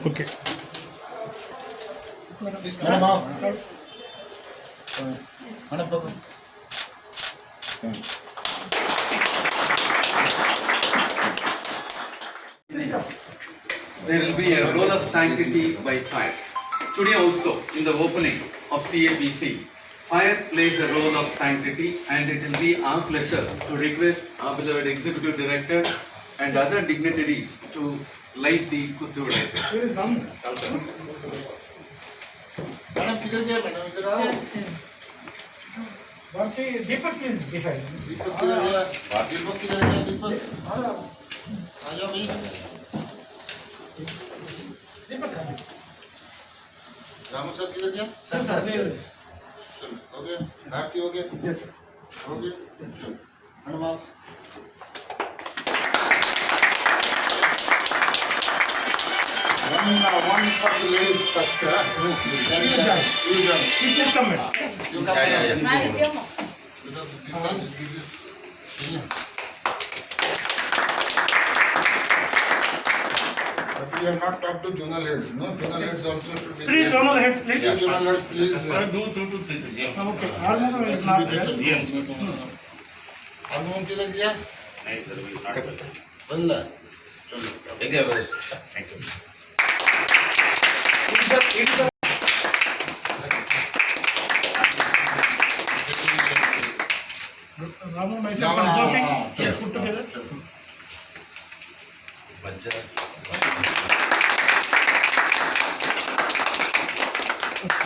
Okay. There will be a role of sanctity by fire. Today also, in the opening of CABC, fire plays a role of sanctity, and it will be our pleasure to request our beloved Executive Director and other dignitaries to light the Kuttur light. Where is Ram? Madam किधर गया madam इधर आओ Bharti, Deepak is behind. दीपक किधर गया दीपक किधर गया दीपक आ जाओ भाई Deepak. रामू सर किधर गया Sir, sir. चलो हो गया आरती हो गया Yes, sir. हो गया चलो मैडम आओ one for the ladies first You join. Please come, madam. you come here Madam. this is but we have not talked to zonal heads no zonal heads also should be Three there. zonal heads, please. Three zonal heads please Okay. Harmon is not there. Hormone किधर गया बल्ला चलो Ramu, myself, and working. Yes. Put together.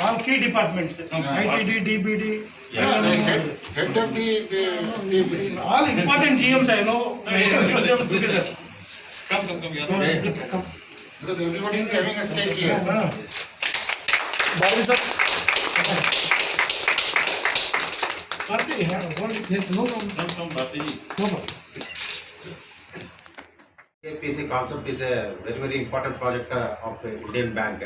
All key departments. ITD, DBD. head of the CBC All important GMs, I know. I have to put them together. Come. because everybody is having a stake here Bharti, sir. Bharti, yes, no problem. No problem. CABC concept is a very important project of Indian Bank.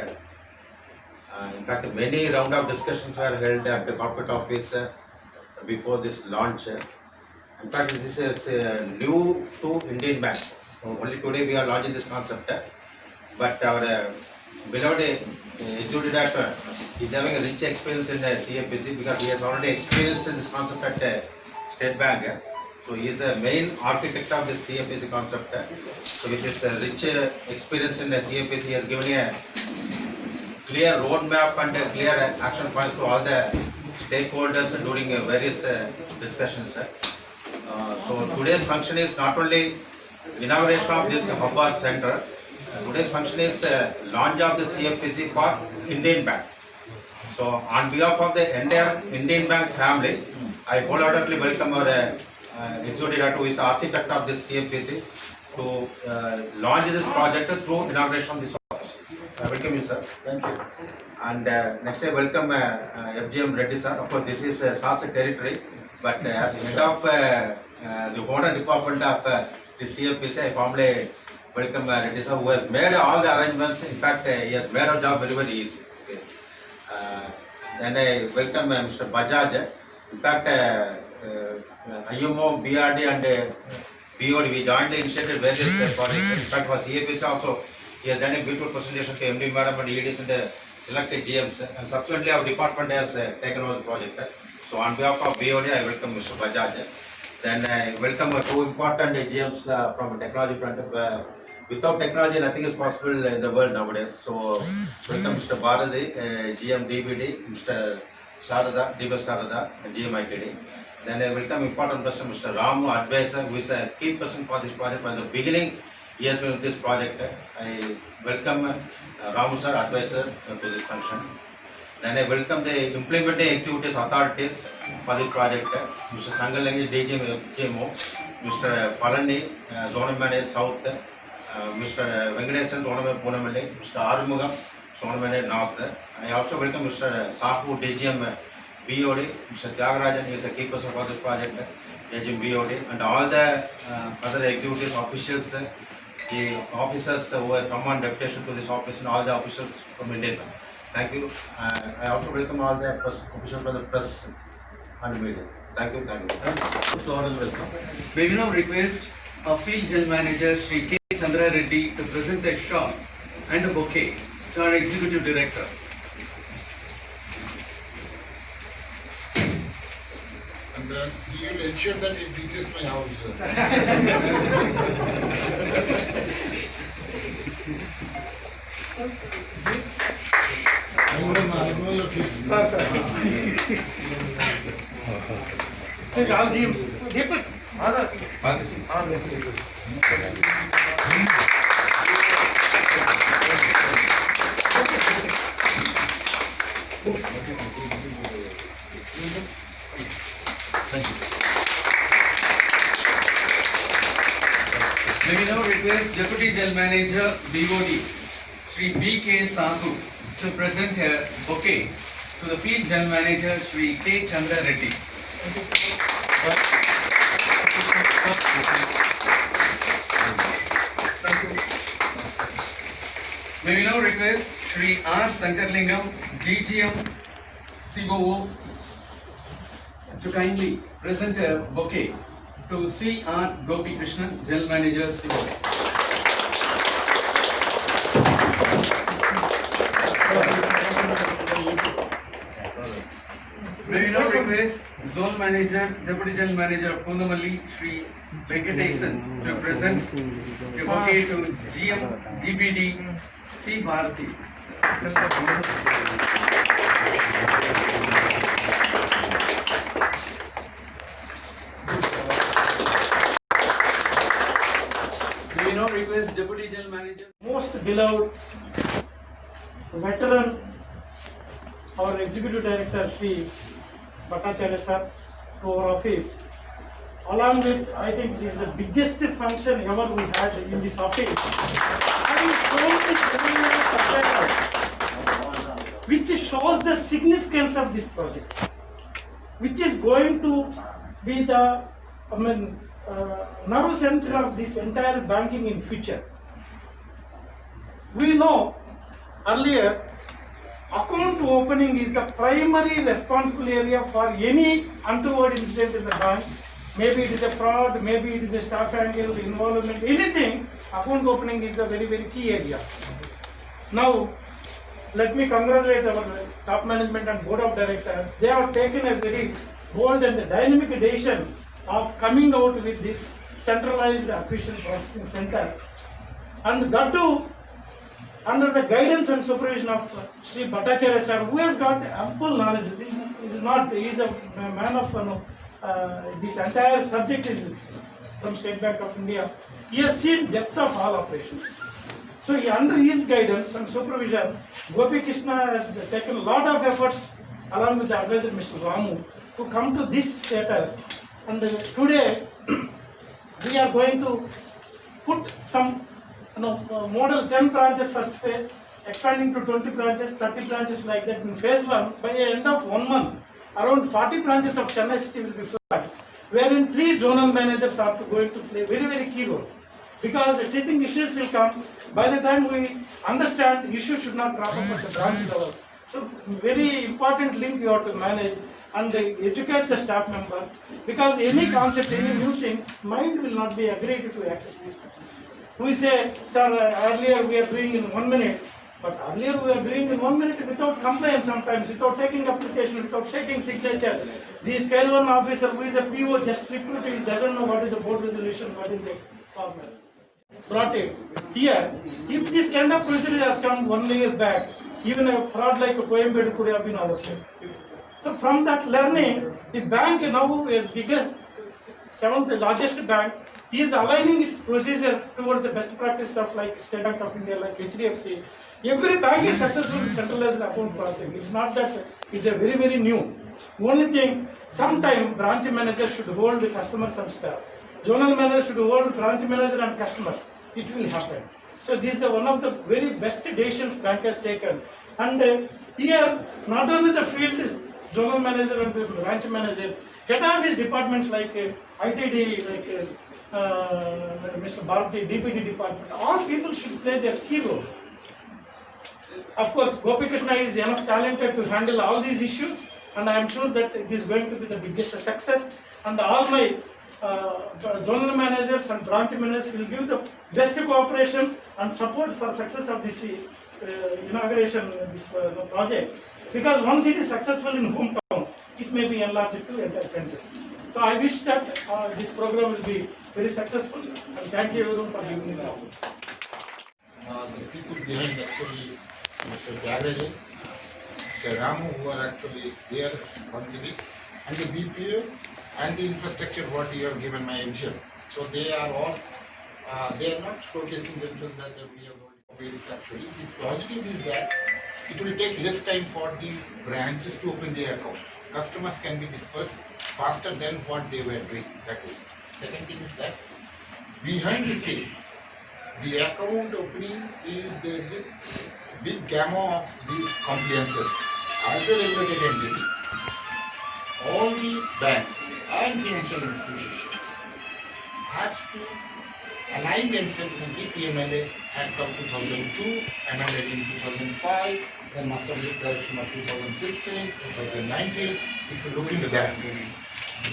In fact, many round of discussions were held at the corporate office before this launch. In fact, this is new to Indian Bank. Only today we are launching this concept. But our beloved executive director is having a rich experience in CABC because he has already experienced this concept at State Bank. So he is a main architect of this CABC concept. So with his rich experience in the CABC, he has given a clear roadmap and clear action points to all the stakeholders during various discussions. So today's function is not only inauguration of this Hubba Center. Today's function is launch of the CABC for Indian Bank. So on behalf of the entire Indian Bank family, I wholeheartedly welcome our executive director who is the architect of this CABC to launch this project through inauguration of this office. Welcome you, sir. thank you And next I welcome FGM Reddy sir. Of course, this is SASA territory, but as head of the water department of the CABC, I formally welcome Reddy sir, who has made all the arrangements. In fact, he has made our job very easy. Okay. Then I welcome Mr. Bajaj. In fact, IUMO, BRD and BOD, we jointly initiated various projects. In fact, for CABC also, he has done a beautiful presentation to MD Madam and EDs and selected GMs. And subsequently, our department has taken over the project. So on behalf of BOD, I welcome Mr. Bajaj. Then I welcome two important GMs from technology front. Without technology, nothing is possible in the world nowadays. So welcome Mr. Bharati, GM DBD, Mr. Sharada, DBS Sharada, GM ITD. Then I welcome important person Mr. Ramu, advisor, who is a key person for this project. From the beginning, he has been with this project. I welcome Ramu sir, advisor to this function. Then I welcome the implementing executives authorities for this project. Mr. Sangalangi, DGMO, Mr. Palani, Zone Manager South, Mr. Venkatesan, Zone Manager Punamalli, Mr. Arumugam, Zone Manager North. I also welcome Mr. Sahu, DGM BOD, Mr. Tyagarajan is a key person for this project, DGM BOD, and all the other executives, officials, the officers who have come on deputation to this office, and all the officials from India. Thank you. I also welcome all the press officials by the press and media. Thank you. Thank you. Floral welcome. May we now request our Field General Manager Shri K. Chandra Reddy to present a shawl and a bouquet to our Executive Director. And he will ensure that it reaches my house. I know your kids. Please, all teams. Deepak, Anand. May we now request Deputy General Manager BOD Shri B.K. Sandhu to present a bouquet to the Field General Manager Shri K. Chandra Reddy. May we now request Shri R. Sankarlingam, DGM COO, to kindly present a bouquet to C.R. Gopi Krishnan, General Manager COO. May we now request Zone Manager, Deputy General Manager of Kundamalli, Shri Venkatesan, to present a bouquet to GM DPD C. Bharati. May we now request Deputy General Manager. Most beloved veteran, our Executive Director Shri Bhattacharya sir, to our office. Along with, I think this is the biggest function ever we had in this office. Having so many suppliers, which shows the significance of this project, which is going to be the nerve center of this entire banking in future. We know earlier, account opening is the primary responsible area for any untoward incident in the bank. Maybe it is a fraud, maybe it is a staff angle, involvement, anything. Account opening is a very, very key area. Now, let me congratulate our top management and board of directors. They have taken a very bold and dynamic decision of coming out with this centralized acquisition processing center. And that too, under the guidance and supervision of Shri Bhattacharya sir, who has got ample knowledge. This is not, he is a man of this entire subject is from State Bank of India. He has seen depth of all operations. So under his guidance and supervision, Gopi Krishna has taken a lot of efforts along with the advisor Mr. Ramu to come to this status. And today we are going to put some model 10 branches first phase, expanding to 20 branches, 30 branches like that in phase 1. By the end of 1 month, around 40 branches of Chennai City will be flat, wherein 3 zonal managers are going to play very, very key role. Because teething issues will come, by the time we understand, the issue should not crop up at the branch level. So very important link you have to manage and educate the staff members, because any concept, any new thing, mind will not be agreed to accept. We say, sir, earlier we are doing in 1 minute, but earlier we are doing in 1 minute without compliance sometimes, without taking application, without taking signature. The scale 1 officer who is a PO just recruiting, doesn't know what is a board resolution, what is the format. Brought it. Here, if this kind of procedure has come 1 year back, even a fraud like a Coimbatore could have been avoided. So from that learning, the bank now is bigger, 7th largest bank. He is aligning its procedure towards the best practice of like State Bank of India, like HDFC. Every bank is successful in centralized account processing. It's not that it's a very, very new. Only thing, sometime branch manager should hold the customers and staff. Zonal manager should hold branch manager and customer. It will happen. So this is one of the very best decisions bank has taken. And here, not only the field zonal manager and the branch manager, head office departments like ITD, like Mr. Bharati, DPD department, all people should play their key role. Of course, Gopi Krishna is enough talented to handle all these issues, and I am sure that it is going to be the biggest success. And all my zonal managers and branch managers will give the best cooperation and support for success of this inauguration, this project. Because once it is successful in hometown, it may be enlarged to entire country. So I wish that this program will be very successful, and thank you everyone for giving me the opportunity. The people behind actually Mr. Jagarajan, Mr. Ramu, who are actually there once a week, and the BPO and the infrastructure what you have given my MGM. So they are all, they are not showcasing themselves that we have already actually. The positive is that it will take less time for the branches to open their account. Customers can be dispersed faster than what they were doing. That is. Second thing is that behind the scene, the account opening is there is a big gamma of the compliances. As a regulated entity, all the banks and financial institutions has to align themselves with the PMLA Act of 2002, amended in 2005, then Master Direction of 2016, 2019. If you look into that,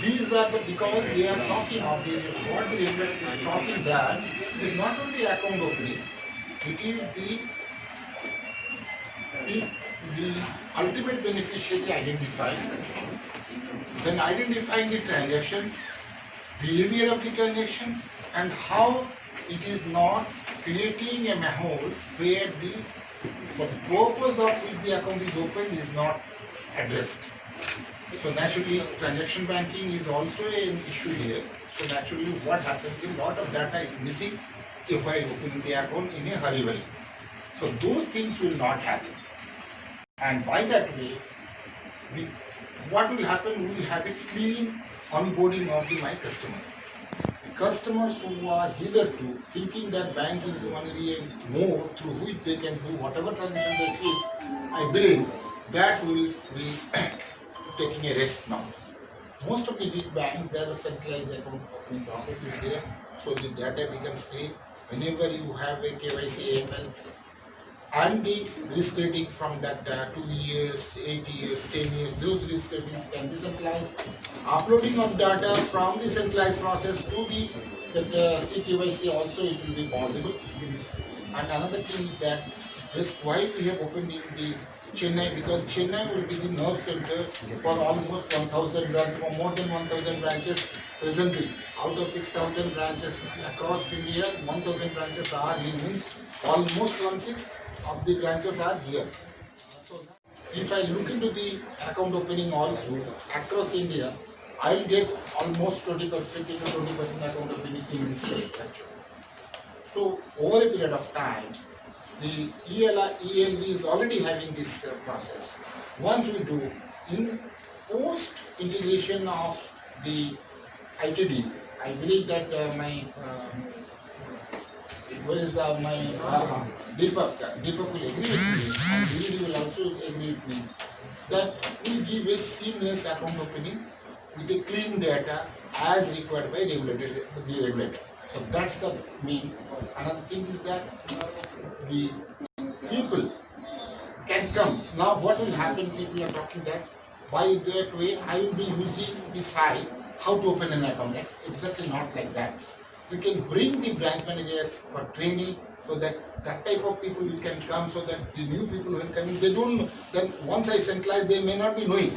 these are the, because they are talking of the, what the regulator is talking that is not only account opening, it is the ultimate beneficiary identified, then identifying the transactions, behavior of the transactions, and how it is not creating a mahol where the, for the purpose of which the account is opened is not addressed. So naturally, transaction banking is also an issue here. So naturally, what happens, a lot of data is missing if I open the account in a hurry. So those things will not happen. And by that way, what will happen, we will have a clean onboarding of my customer. The customers who are hitherto thinking that bank is only a mode through which they can do whatever transaction they feel, I believe that will be taking a rest now. Most of the big banks, their centralized account opening process is there, so the data becomes clean. Whenever you have a KYC AML and the risk rating from that 2 years, 8 years, 10 years, those risk ratings can be centralized. Uploading of data from the centralized process to the CKYC also it will be possible. And another thing is that just why we have opened in the Chennai, because Chennai will be the nerve center for almost 1,000 branches, or more than 1,000 branches presently. Out of 6,000 branches across India, 1,000 branches are here, means almost 1/6 of the branches are here. So if I look into the account opening also across India, I will get almost 20%, 15 to 20% account opening in this state actually. So over a period of time, the ELD is already having this process. Once we do, in post integration of the ITD, I believe that Deepak will agree with me, and DD will also agree with me, that we give a seamless account opening with a clean data as required by the regulator. So that's the main. Another thing is that the people can come. Now what will happen, people are talking that by that way I will be using the site how to open an account. That's exactly not like that. We can bring the branch managers for training so that that type of people will can come, so that the new people will come in. They don't know. Then once I centralize, they may not be knowing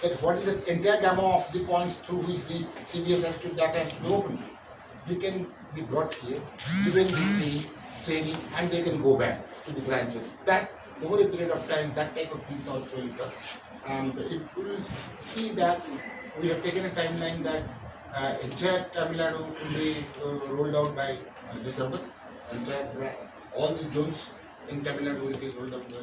that what is the entire gamma of the points through which the CBS has to data has to be opened. They can be brought here, given the training, and they can go back to the branches. That over a period of time, that type of things also will come. And it will see that we have taken a timeline that entire Tamil Nadu will be rolled out by December. All the zones in Tamil Nadu will be rolled out by